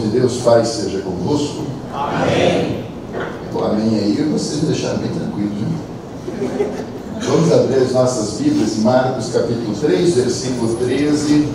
de Deus Pai seja convosco. Amém. O amém aí, vocês me deixaram bem tranquilos, viu? Vamos abrir as nossas Bíblias em Marcos capítulo 3, versículo 13,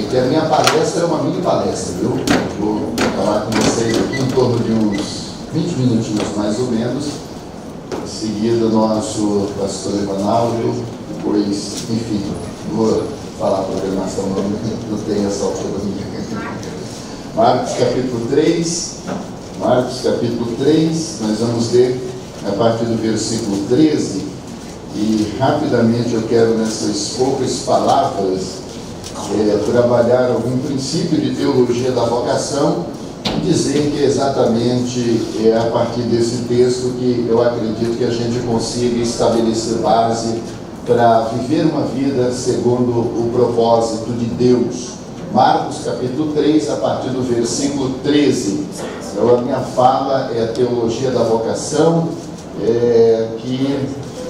que a minha palestra é uma mini palestra, viu? Vou falar com vocês aqui em torno de uns 20 minutinhos mais ou menos. Em seguida, nosso pastor Evanaldo, depois, enfim, vou falar a programação, não tem essa autonomia. Marcos capítulo 3, nós vamos ler a partir do versículo 13, e rapidamente eu quero nessas poucas palavras trabalhar algum princípio de teologia da vocação e dizer que é exatamente a partir desse texto que eu acredito que a gente consiga estabelecer base para viver uma vida segundo o propósito de Deus. Marcos capítulo 3, a partir do versículo 13. Então, a minha fala é a teologia da vocação, que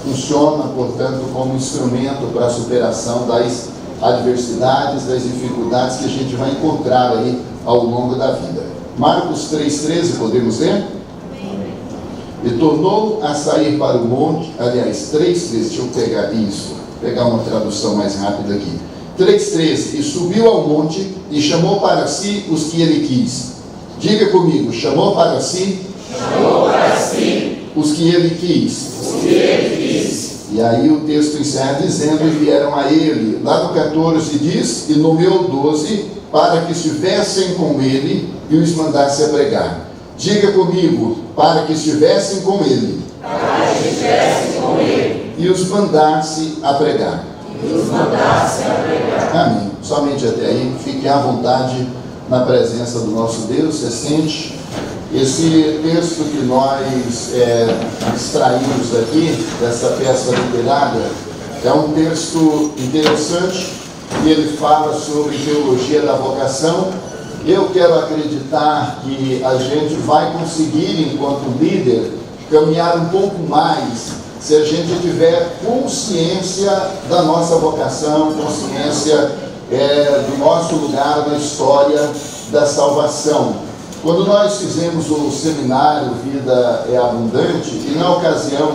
funciona, portanto, como instrumento para a superação das adversidades, das dificuldades que a gente vai encontrar aí ao longo da vida. Marcos 3,13, podemos ler? E tornou a sair para o monte, aliás, 3,13, deixa eu pegar uma tradução mais rápida aqui. 3,13, e subiu ao monte e chamou para si os que ele quis. Diga comigo, chamou para si os que ele quis. E aí o texto encerra dizendo, e vieram a ele. Lá no 14 diz, e nomeou 12 para que estivessem com ele e os mandasse a pregar. Diga comigo, para que estivessem com ele. E os mandasse a pregar. Amém. Somente até aí, fique à vontade na presença do nosso Deus. Você sente? Esse texto que nós extraímos aqui, dessa peça literária, é um texto interessante e ele fala sobre teologia da vocação. Eu quero acreditar que a gente vai conseguir, enquanto líder, caminhar um pouco mais se a gente tiver consciência da nossa vocação, consciência do nosso lugar na história da salvação. Quando nós fizemos o seminário Vida é Abundante, e na ocasião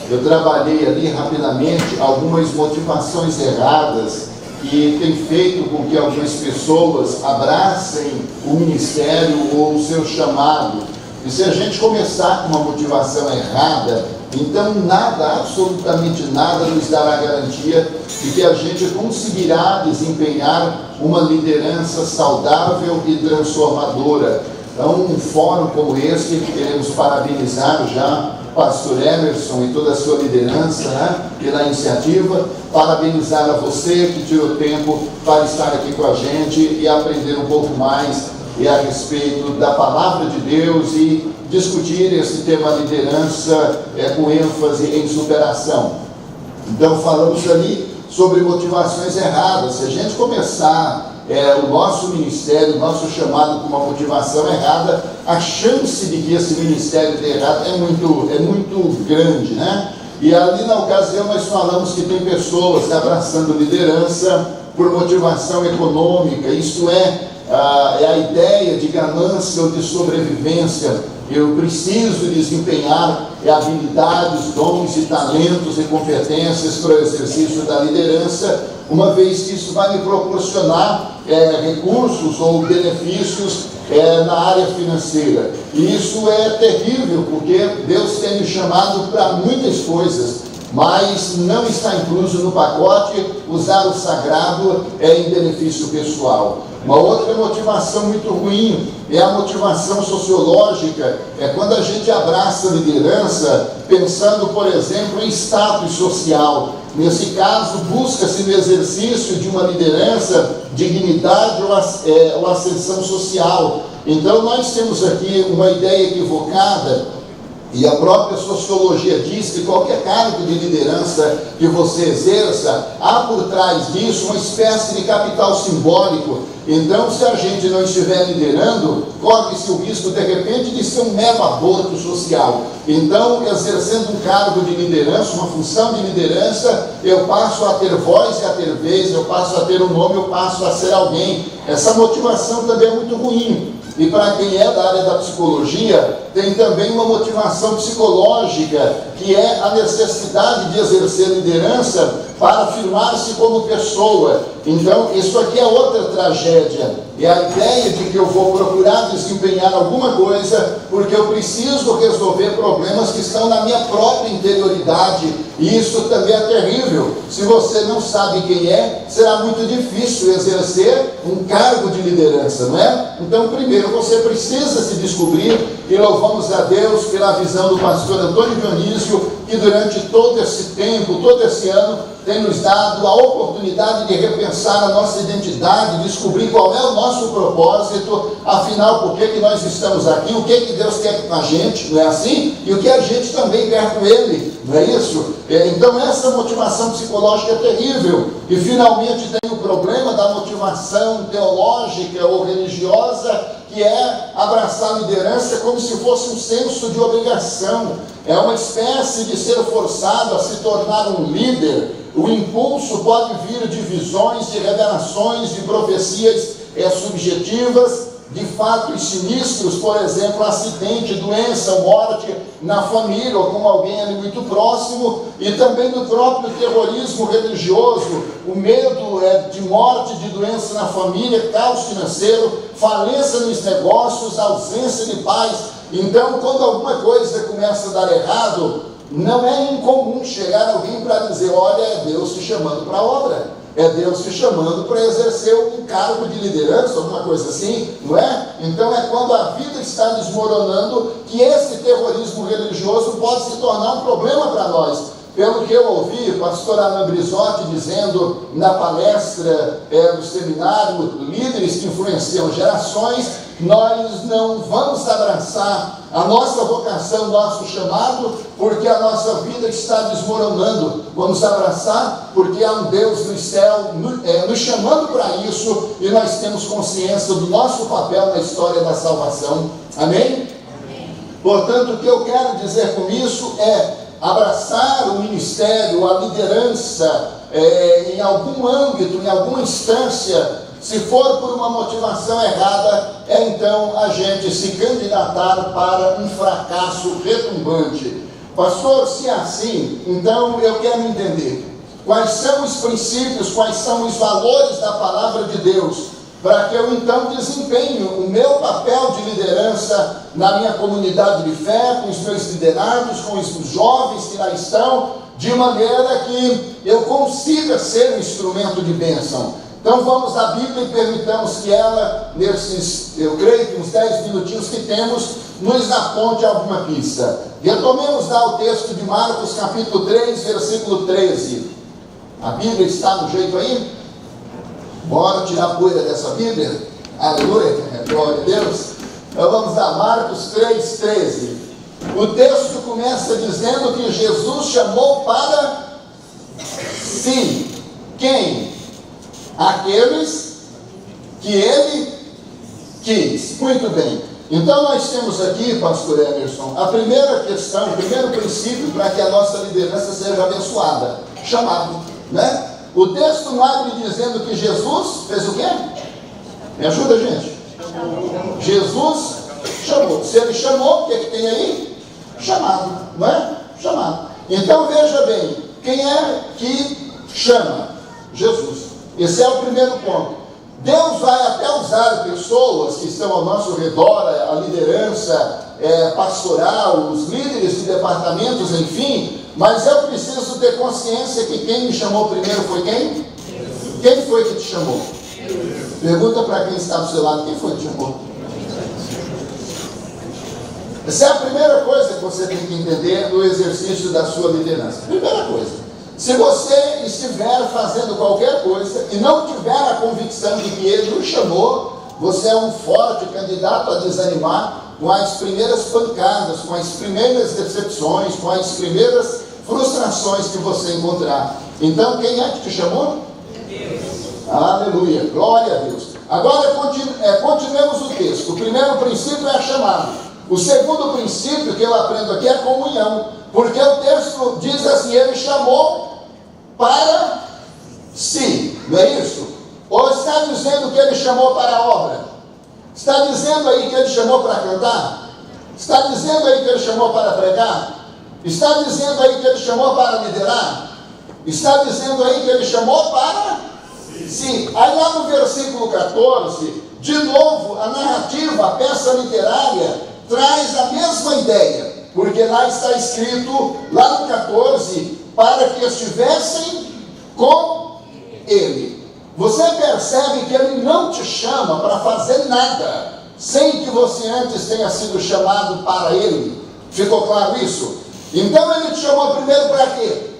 eu trabalhei ali rapidamente algumas motivações erradas que tem feito com que algumas pessoas abracem o ministério ou o seu chamado. E se a gente começar com uma motivação errada, então nada, absolutamente nada, nos dará garantia de que a gente conseguirá desempenhar uma liderança saudável e transformadora. Então, um fórum como esse, queremos parabenizar já o pastor Emerson e toda a sua liderança, pela iniciativa, parabenizar a você que tirou tempo para estar aqui com a gente e aprender um pouco mais a respeito da palavra de Deus e discutir esse tema liderança com ênfase em superação. Então, falamos ali sobre motivações erradas. Se a gente começar o nosso ministério, o nosso chamado com uma motivação errada, a chance de que esse ministério dê errado é muito grande, né? E ali na ocasião nós falamos que tem pessoas abraçando liderança por motivação econômica, isto é a ideia de ganância ou de sobrevivência. Eu preciso desempenhar habilidades, dons e talentos e competências para o exercício da liderança, uma vez que isso vai me proporcionar recursos ou benefícios na área financeira. E isso é terrível, porque Deus tem me chamado para muitas coisas, mas não está incluso no pacote usar o sagrado em benefício pessoal. Uma outra motivação muito ruim é a motivação sociológica, quando a gente abraça a liderança pensando, por exemplo, em status social. Nesse caso, busca-se no exercício de uma liderança dignidade ou ascensão social. Então, nós temos aqui uma ideia equivocada. E a própria sociologia diz que qualquer cargo de liderança que você exerça, há por trás disso uma espécie de capital simbólico. Então, se a gente não estiver liderando, corre-se o risco, de repente, de ser um mero aborto social. Então, exercendo um cargo de liderança, uma função de liderança, eu passo a ter voz e a ter vez, eu passo a ter um nome, eu passo a ser alguém. Essa motivação também é muito ruim. e para quem é da área da psicologia, tem também uma motivação psicológica, que é a necessidade de exercer liderança para afirmar-se como pessoa. Então, isso aqui é outra tragédia. É a ideia de que eu vou procurar desempenhar alguma coisa porque eu preciso resolver problemas que estão na minha própria interioridade. E isso também é terrível. Se você não sabe quem é, será muito difícil exercer um cargo de liderança, não é? Então, primeiro você precisa se descobrir, e louvamos a Deus pela visão do pastor Antônio Dionísio, que durante todo esse tempo, todo esse ano, tem nos dado a oportunidade de repensar a nossa identidade, descobrir qual é o nosso propósito, afinal, por que nós estamos aqui, o que Deus quer com a gente, não é assim? E o que a gente também quer com Ele, não é isso? Então, essa motivação psicológica é terrível. E, finalmente, tem o problema da motivação teológica ou religiosa, que é abraçar a liderança como se fosse um senso de obrigação. É uma espécie de ser forçado a se tornar um líder. O impulso pode vir de visões, de revelações, de profecias subjetivas, de fatos sinistros, por exemplo, acidente, doença, morte na família ou com alguém ali muito próximo, e também do próprio terrorismo religioso, o medo de morte, de doença na família, caos financeiro, falência nos negócios, ausência de paz. Então, quando alguma coisa começa a dar errado, não é incomum chegar alguém para dizer: olha, é Deus te chamando para a obra. É Deus te chamando para exercer um cargo de liderança, alguma coisa assim, não é? Então é quando a vida está desmoronando que esse terrorismo religioso pode se tornar um problema para nós. Pelo que eu ouvi, pastor Alain Brizotti dizendo na palestra do seminário Líderes que Influenciam Gerações, nós não vamos abraçar a nossa vocação, nosso chamado, porque a nossa vida está desmoronando. Vamos abraçar porque há um Deus no céu nos chamando para isso, e nós temos consciência do nosso papel na história da salvação. Amém? Amém. Portanto, o que eu quero dizer com isso é abraçar o ministério, a liderança, em algum âmbito, em alguma instância. Se for por uma motivação errada, então a gente se candidatar para um fracasso retumbante. Pastor, se é assim, então eu quero entender quais são os princípios, quais são os valores da palavra de Deus, para que eu então desempenhe o meu papel de liderança na minha comunidade de fé, com os meus liderados, com os jovens que lá estão, de maneira que eu consiga ser um instrumento de bênção. Então vamos à Bíblia e permitamos que ela, nesses, eu creio que uns 10 minutinhos que temos, nos aponte alguma pista. Retomemos lá o texto de Marcos capítulo 3, versículo 13. A Bíblia está no jeito aí? Bora tirar a poeira dessa Bíblia? Aleluia, glória a Deus. Então vamos lá, Marcos 3, 13. O texto começa dizendo que Jesus chamou para si. Quem? Aqueles que ele quis. Muito bem. Então nós temos aqui, pastor Emerson, a primeira questão, o primeiro princípio para que a nossa liderança seja abençoada: chamado, né? O texto não abre dizendo que Jesus fez o quê? Me ajuda, gente. Jesus chamou. Se ele chamou, o que tem aí? Chamado, não é? Chamado. Então veja bem, quem é que chama? Jesus. Esse é o primeiro ponto. Deus vai até usar pessoas que estão ao nosso redor, a liderança pastoral, os líderes de departamentos, enfim, mas eu preciso ter consciência que quem me chamou primeiro foi quem? Quem foi que te chamou? Pergunta para quem está do seu lado: quem foi que te chamou? Essa é a primeira coisa que você tem que entender no exercício da sua liderança. Primeira coisa. Se você estiver fazendo qualquer coisa e não tiver a convicção de que Ele o chamou, você é um forte candidato a desanimar com as primeiras pancadas, com as primeiras decepções, com as primeiras frustrações que você encontrar. Então, quem é que te chamou? Deus. Aleluia, glória a Deus. Agora, continuemos o texto. O primeiro princípio é a chamada. O segundo princípio que eu aprendo aqui é a comunhão. Porque o texto diz assim: Ele chamou para si, não é isso? Ou está dizendo que Ele chamou para a obra? Está dizendo aí que ele chamou para cantar? Está dizendo aí que ele chamou para pregar? Está dizendo aí que ele chamou para liderar? Está dizendo aí que ele chamou para... Sim. Aí lá no versículo 14, de novo, a narrativa, a peça literária, traz a mesma ideia. Porque lá está escrito, lá no 14, para que estivessem com ele. Você percebe que ele não te chama para fazer nada, sem que você antes tenha sido chamado para ele. Ficou claro isso? Então ele te chamou primeiro para quê?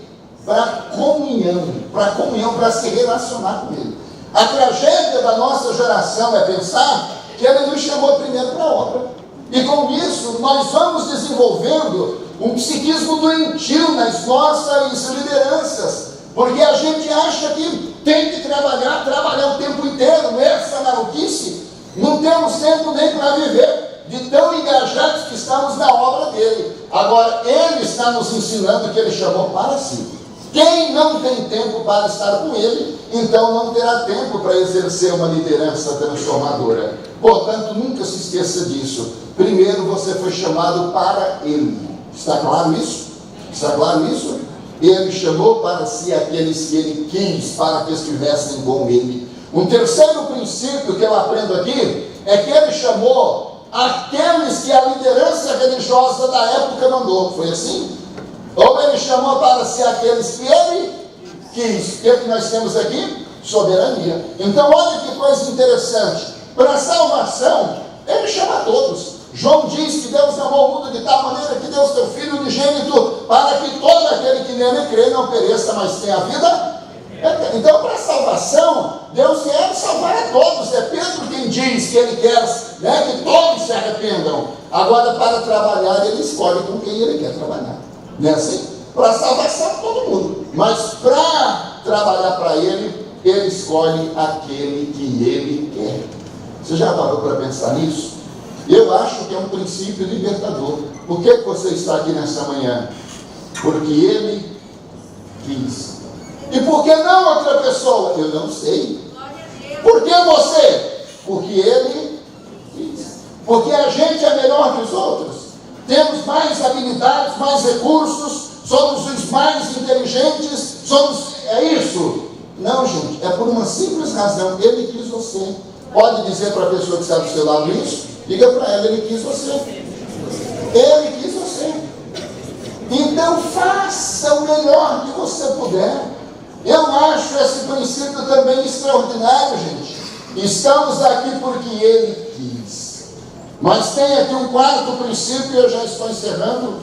Para comunhão, para se relacionar com ele. A tragédia da nossa geração é pensar que ele nos chamou primeiro para a obra. E com isso nós vamos desenvolvendo um psiquismo doentio nas nossas lideranças, porque a gente acha que tem que trabalhar o tempo inteiro, essa maluquice. Não temos tempo nem para viver, de tão engajados que estamos na obra dele. Agora, ele está nos ensinando que ele chamou para si. Quem não tem tempo para estar com ele, então não terá tempo para exercer uma liderança transformadora. Portanto, nunca se esqueça disso. Primeiro você foi chamado para ele. Está claro isso? Está claro isso? Ele chamou para si aqueles que ele quis, para que estivessem com ele. Um terceiro princípio que eu aprendo aqui é que ele chamou aqueles que a liderança religiosa da época mandou. Foi assim? Ou ele chamou para si aqueles que ele quis. O que nós temos aqui? Soberania. Então olha que coisa interessante. Para a salvação, ele chama a todos. João diz que Deus amou o mundo de tal maneira que deu seu Filho unigênito para que todo aquele que nele crê não pereça, mas tenha a vida. Então, para a salvação, Deus quer salvar a todos. É Pedro quem diz que ele quer, que todos se arrependam. Agora, para trabalhar, ele escolhe com quem ele quer trabalhar. Não é assim? Para a salvação, todo mundo. Mas para trabalhar para ele, ele escolhe aquele que ele quer. Você já parou para pensar nisso? Eu acho que é um princípio libertador. Por que você está aqui nessa manhã? Porque ele quis. E por que não outra pessoa? Eu não sei. Por que você? Porque ele quis. Porque a gente é melhor que os outros. Temos mais habilidades, mais recursos, somos os mais inteligentes, é isso? Não, gente, é por uma simples razão. Ele quis você. Pode dizer para a pessoa que está do seu lado isso? Diga para ela, ele quis você. Ele quis você. Então faça o melhor que você puder. Eu acho esse princípio também extraordinário, gente. Estamos aqui porque ele quis. Mas tem aqui um quarto princípio, eu já estou encerrando.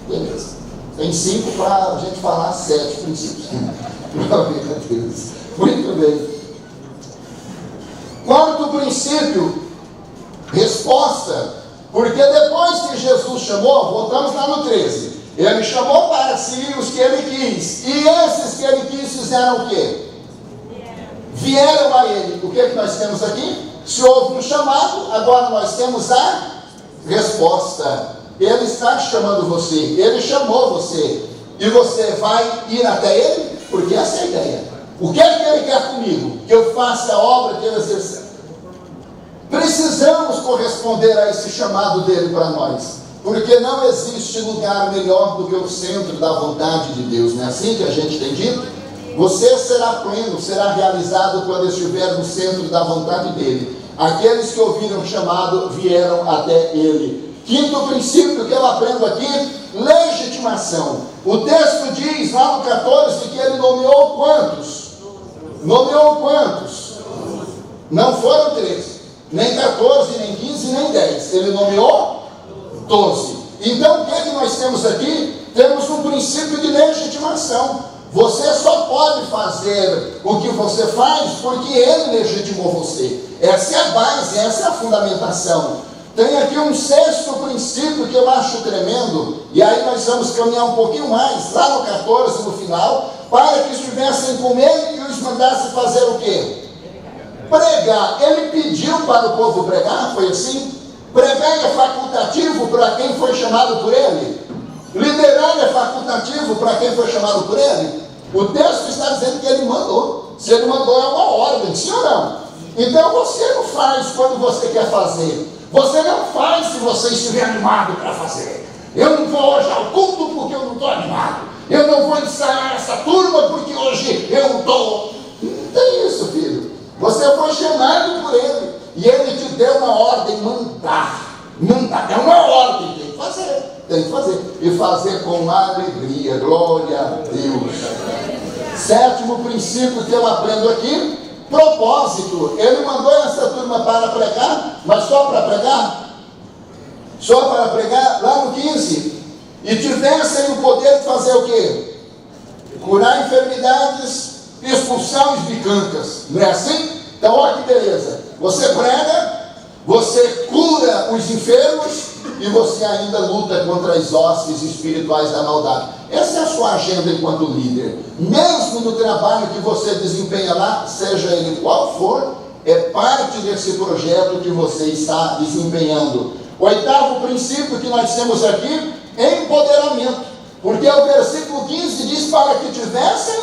Beleza. Tem 5 para a gente falar 7 princípios. Glória a Deus. Muito bem. Quarto princípio, resposta. Porque depois que Jesus chamou, voltamos lá no 13. Ele chamou para si os que ele quis. E esses que ele quis fizeram o quê? Vieram a ele. O que nós temos aqui? Se houve um chamado, agora nós temos a resposta. Ele está chamando você. Ele chamou você. E você vai ir até ele? Porque essa é a ideia. O que é que ele quer comigo? Que eu faça a obra que ele exerce. Precisamos corresponder a esse chamado dele para nós. Porque não existe lugar melhor do que o centro da vontade de Deus. Não é assim que a gente tem dito? Você será pleno, será realizado quando estiver no centro da vontade dele. Aqueles que ouviram o chamado vieram até ele. Quinto princípio que eu aprendo aqui, legitimação. O texto diz lá no 14 que ele nomeou quantos? Nomeou quantos? Não foram 13, nem 14, nem 15, nem 10. Ele nomeou 12. Então o que é que nós temos aqui? Temos um princípio de legitimação. Você só pode fazer o que você faz porque ele legitimou você. Essa é a base, essa é a fundamentação. Tem aqui um sexto princípio que eu acho tremendo, e aí nós vamos caminhar um pouquinho mais, lá no 14, no final, para que estivessem com ele e os mandasse fazer o quê? Pregar. Ele pediu para o povo pregar, foi assim? Pregar é facultativo para quem foi chamado por ele? Liderar é facultativo para quem foi chamado por ele? O texto está dizendo que ele mandou. Se ele mandou, é uma ordem, sim ou não? Então você não faz quando você quer fazer. Você não faz se você estiver animado para fazer. Eu não vou hoje ao culto porque eu não estou animado. Eu não vou ensaiar essa turma porque hoje eu não estou. Não tem isso, filho. Você foi chamado por ele. E ele te deu uma ordem, mandar. É uma ordem, tem que fazer. Tem que fazer. E fazer com alegria. Glória a Deus. Sétimo princípio que eu aprendo aqui. Propósito. Ele mandou essa turma para pregar, mas só para pregar? Só para pregar, lá no 15. E tivessem o poder de fazer o quê? Curar enfermidades, expulsar os bicancas. Não é assim? Então olha que beleza. Você prega, você cura os enfermos e você ainda luta contra as hostes espirituais da maldade. Essa é a sua agenda enquanto líder. Mesmo no trabalho que você desempenha lá, seja ele qual for, é parte desse projeto que você está desempenhando. Oitavo princípio que nós temos aqui, empoderamento. Porque o versículo 15 diz para que tivessem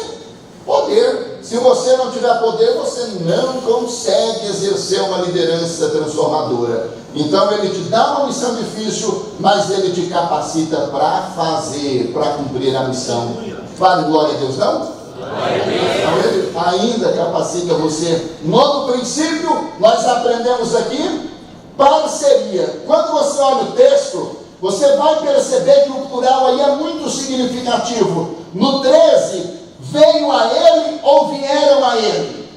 poder. Se você não tiver poder, você não consegue exercer uma liderança transformadora. Então ele te dá uma missão difícil, mas ele te capacita para fazer, para cumprir a missão. Fale glória a Deus, não? Então ele ainda capacita você. Nono princípio, nós aprendemos aqui, parceria. Quando você olha o texto, você vai perceber que o plural aí é muito significativo. No 13, veio a ele ou vieram a ele.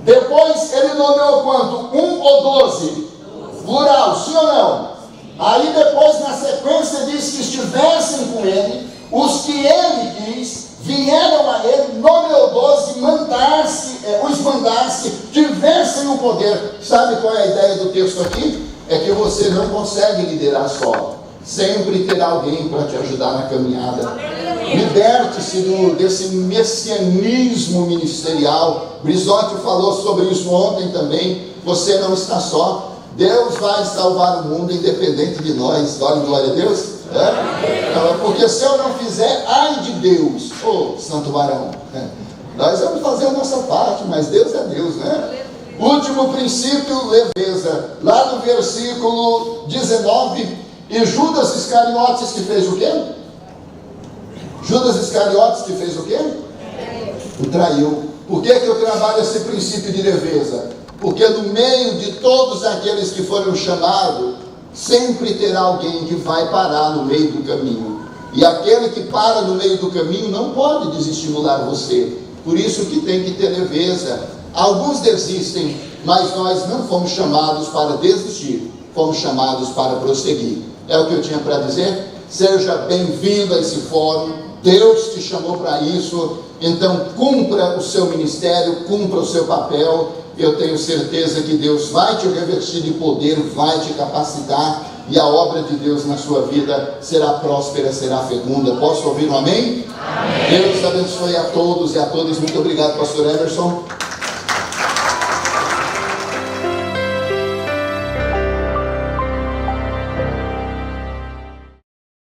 Depois ele nomeou quanto? 1 ou 12? Plural, sim ou não? Aí depois na sequência diz que estivessem com ele, os que ele quis, vieram a ele, nomeou 12, os mandasse, tivessem o poder. Sabe qual é a ideia do texto aqui? É que você não consegue liderar só. Sempre terá alguém para te ajudar na caminhada. Liberte-se desse messianismo ministerial. Brizotti falou sobre isso ontem também. Você não está só. Deus vai salvar o mundo independente de nós. Glória a Deus. Porque se eu não fizer, ai de Deus. Santo varão. Nós vamos fazer a nossa parte, mas Deus é Deus, né? Último princípio, leveza. Lá no versículo 19. E Judas Iscariotes que fez o quê? Judas Iscariotes que fez o quê? O traiu. Por que eu trabalho esse princípio de leveza? Porque no meio de todos aqueles que foram chamados, sempre terá alguém que vai parar no meio do caminho. E aquele que para no meio do caminho não pode desestimular você. Por isso que tem que ter leveza. Alguns desistem, mas nós não fomos chamados para desistir. Fomos chamados para prosseguir. É o que eu tinha para dizer. Seja bem-vindo a esse fórum. Deus te chamou para isso. Então cumpra o seu ministério, cumpra o seu papel. Eu tenho certeza que Deus vai te revestir de poder, vai te capacitar, e a obra de Deus na sua vida será próspera, será fecunda. Posso ouvir um amém? Amém. Deus abençoe a todos e a todas. Muito obrigado, pastor Emerson.